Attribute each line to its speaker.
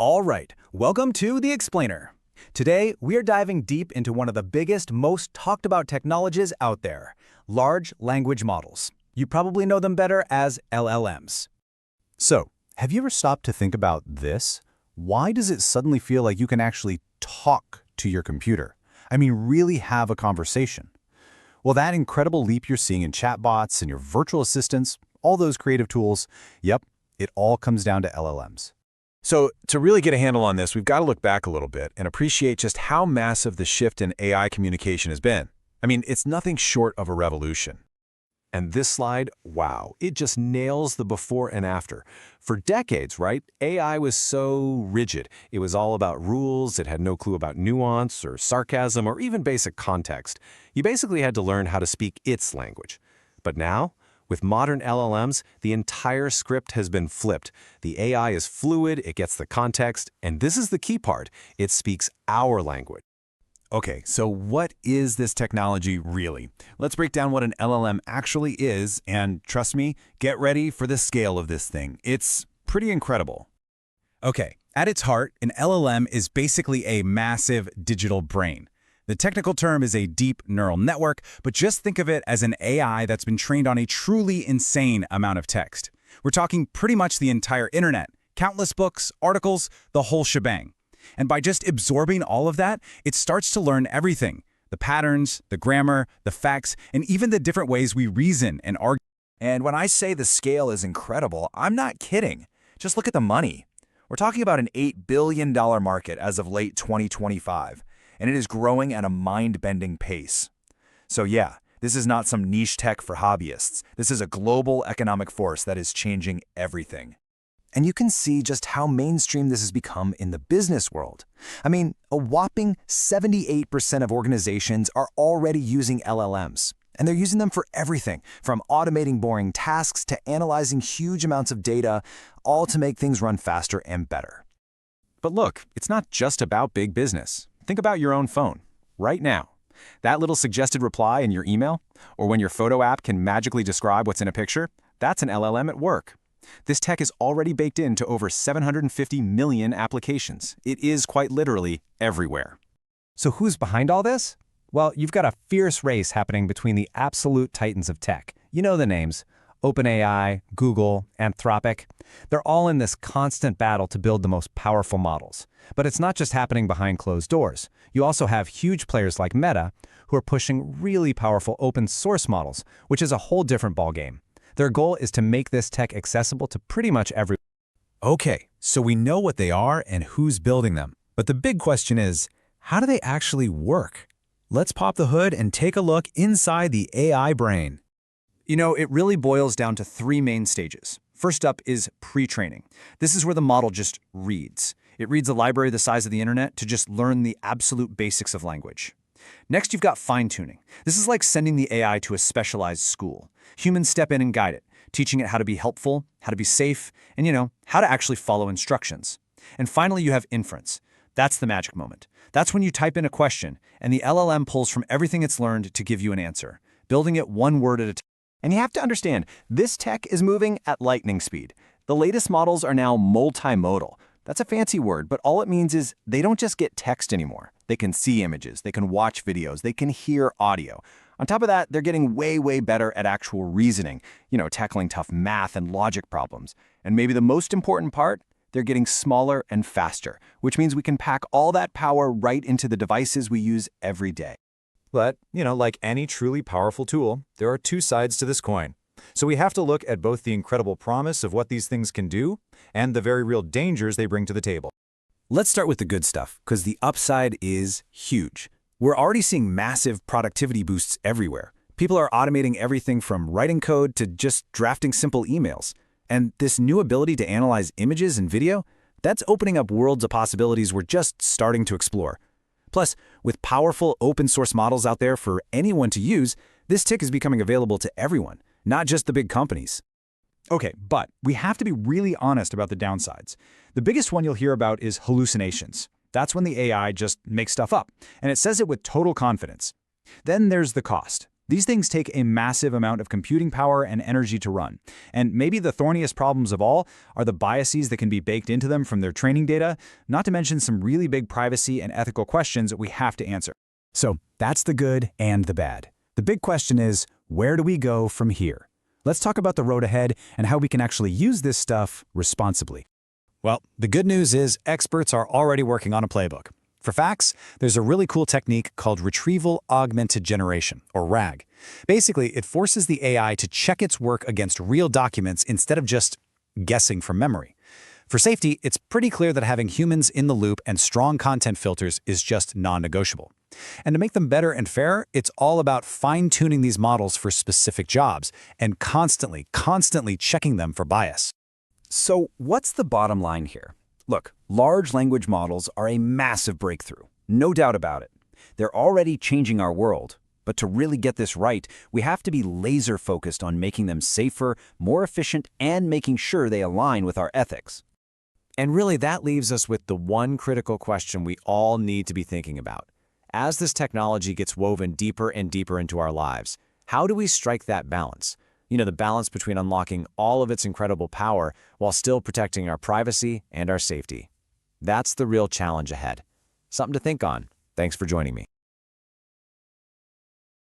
Speaker 1: All right, welcome to The Explainer. Today, we are diving deep into one of the biggest, most talked about technologies out there, large language models. You probably know them better as LLMs. So, have you ever stopped to think about this? Why does it suddenly feel like you can actually talk to your computer? I mean, really have a conversation. Well, that incredible leap you're seeing in chatbots and your virtual assistants, all those creative tools, yep, it all comes down to LLMs.
Speaker 2: So to really get a handle on this, we've got to look back a little bit and appreciate just how massive the shift in AI communication has been. I mean, it's nothing short of a revolution. And this slide, wow, it just nails the before and after. For decades, right, AI was so rigid. It was all about rules. It had no clue about nuance or sarcasm or even basic context. You basically had to learn how to speak its language. But now, with modern LLMs, the entire script has been flipped. The AI is fluid, it gets the context, and this is the key part, it speaks our language.
Speaker 1: Okay, so what is this technology really? Let's break down what an LLM actually is, and trust me, get ready for the scale of this thing. It's pretty incredible. Okay, at its heart, an LLM is basically a massive digital brain. The technical term is a deep neural network, but just think of it as an AI that's been trained on a truly insane amount of text. We're talking pretty much the entire internet, countless books, articles, the whole shebang. And by just absorbing all of that, it starts to learn everything. The patterns, the grammar, the facts, and even the different ways we reason and argue.
Speaker 3: And when I say the scale is incredible, I'm not kidding. Just look at the money. We're talking about an $8 billion market as of late 2025. And it is growing at a mind-bending pace. So yeah, this is not some niche tech for hobbyists. This is a global economic force that is changing everything. And you can see just how mainstream this has become in the business world. I mean, a whopping 78% of organizations are already using LLMs. And they're using them for everything, from automating boring tasks to analyzing huge amounts of data, all to make things run faster and better.
Speaker 2: But look, it's not just about big business. Think about your own phone, right now. That little suggested reply in your email, or when your photo app can magically describe what's in a picture, that's an LLM at work. This tech is already baked into over 750 million applications. It is quite literally everywhere.
Speaker 4: So who's behind all this? Well, you've got a fierce race happening between the absolute titans of tech. You know the names: OpenAI, Google, Anthropic. They're all in this constant battle to build the most powerful models. But it's not just happening behind closed doors. You also have huge players like Meta who are pushing really powerful open source models, which is a whole different ballgame. Their goal is to make this tech accessible to pretty much everyone.
Speaker 1: Okay, so we know what they are and who's building them. But the big question is, how do they actually work? Let's pop the hood and take a look inside the AI brain.
Speaker 3: You know, it really boils down to three main stages. First up is pre-training. This is where the model just reads. It reads a library the size of the internet to just learn the absolute basics of language. Next, you've got fine-tuning. This is like sending the AI to a specialized school. Humans step in and guide it, teaching it how to be helpful, how to be safe, and how to actually follow instructions. And finally, you have inference. That's the magic moment. That's when you type in a question, and the LLM pulls from everything it's learned to give you an answer, building it one word at a time. And you have to understand, this tech is moving at lightning speed. The latest models are now multimodal. That's a fancy word, but all it means is they don't just get text anymore. They can see images, they can watch videos, they can hear audio. On top of that, they're getting way, way better at actual reasoning, tackling tough math and logic problems. And maybe the most important part, they're getting smaller and faster, which means we can pack all that power right into the devices we use every day.
Speaker 5: But, like any truly powerful tool, there are two sides to this coin. So we have to look at both the incredible promise of what these things can do and the very real dangers they bring to the table.
Speaker 1: Let's start with the good stuff, because the upside is huge. We're already seeing massive productivity boosts everywhere. People are automating everything from writing code to just drafting simple emails. And this new ability to analyze images and video, that's opening up worlds of possibilities we're just starting to explore. Plus, with powerful open source models out there for anyone to use, this tech is becoming available to everyone, not just the big companies.
Speaker 6: Okay, but we have to be really honest about the downsides. The biggest one you'll hear about is hallucinations. That's when the AI just makes stuff up, and it says it with total confidence. Then there's the cost. These things take a massive amount of computing power and energy to run. And maybe the thorniest problems of all are the biases that can be baked into them from their training data, not to mention some really big privacy and ethical questions that we have to answer.
Speaker 3: So that's the good and the bad. The big question is, where do we go from here? Let's talk about the road ahead and how we can actually use this stuff responsibly.
Speaker 2: Well, the good news is experts are already working on a playbook. For facts, there's a really cool technique called Retrieval Augmented Generation, or RAG. Basically, it forces the AI to check its work against real documents instead of just guessing from memory. For safety, it's pretty clear that having humans in the loop and strong content filters is just non-negotiable. And to make them better and fairer, it's all about fine-tuning these models for specific jobs and constantly checking them for bias.
Speaker 3: So what's the bottom line here? Look, large language models are a massive breakthrough, no doubt about it. They're already changing our world. But to really get this right, we have to be laser-focused on making them safer, more efficient, and making sure they align with our ethics.
Speaker 2: And really, that leaves us with the one critical question we all need to be thinking about. As this technology gets woven deeper and deeper into our lives, how do we strike that balance? You know, the balance between unlocking all of its incredible power while still protecting our privacy and our safety. That's the real challenge ahead. Something to think on. Thanks for joining me.